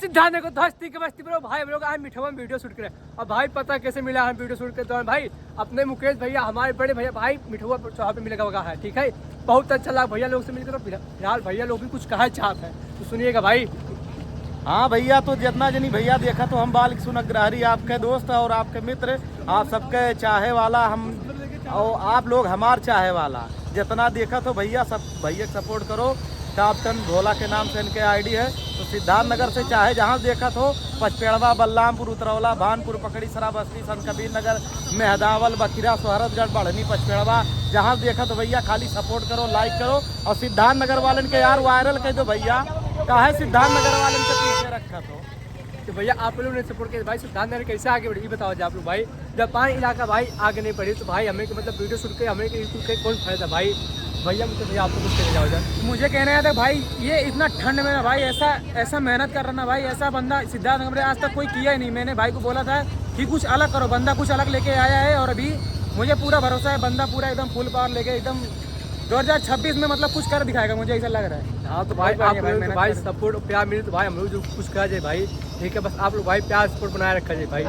सिद्धार्थ को धस्ती के बस्ती पर भाई हम लोग आज मिठवा में वीडियो शूट करें। और भाई पता कैसे मिला हम वीडियो शूट के दौरान भाई अपने मुकेश भैया हमारे बड़े भैया भाई मिठवा चौहान पे मिलेगा होगा है, ठीक है। बहुत अच्छा लगा भैया लोग से मिलकर। फिलहाल भैया लोग भी कुछ कहा चाहते हैं तो सुनिएगा भाई। हाँ भैया, तो जितना जनी भैया देखा तो हम बाल सुनग्राहरी आपके दोस्त और आपके मित्र, आप सबके चाहे वाला हम और आप लोग हमार चाहे वाला। जितना देखा तो भैया सब भैया सपोर्ट करो। कैप्टन भोला के नाम से इनके आईडी है। तो सिद्धार्थ नगर से चाहे जहाँ देखा तो पचपेड़वा, बलरामपुर, उतरौला, भानपुर, पकड़ी, सरा, बस्ती, संत कबीर नगर, मेहदावल, बखीरा, सोहरतगढ़, बढ़नी, पचपेड़वा, जहाँ देखा तो भैया खाली सपोर्ट करो, लाइक करो। और सिद्धार्थ नगर वालन के यार वायरल कह दो भैया, काहे सिद्धार्थ नगर वालन के पीछे रखा तो भैया आप लोगों ने सपोर्ट किया भाई। सिद्धार्थ नगर कैसे आगे बढ़ी बताओ जी आप लोग भाई। जब पानी इलाका भाई आगे नहीं बढ़ी तो भाई हमें मतलब वीडियो शूट के हमें यूट्यूब के कौन फायदा भाई। भैया मुझे भैया आपको कुछ कहने जाओ जाए। मुझे कहना है था भाई, ये इतना ठंड में ना भाई ऐसा मेहनत कर रहा ना भाई, ऐसा बंदा सिद्धार्थ नगर में आज तक कोई किया ही नहीं। मैंने भाई को बोला था कि कुछ अलग करो, बंदा कुछ अलग लेके आया है। और अभी मुझे पूरा भरोसा है बंदा पूरा एकदम फुल पावर लेके एकदम 2026 में मतलब कुछ कर दिखाएगा, मुझे ऐसा लग रहा है। हाँ तो भाई आप लोग भाई सपोर्ट प्यार मिले तो भाई हम लोग जो कुछ कहा जाए भाई, ठीक है। बस आप लोग भाई प्यार सपोर्ट बनाए रखा जाए भाई।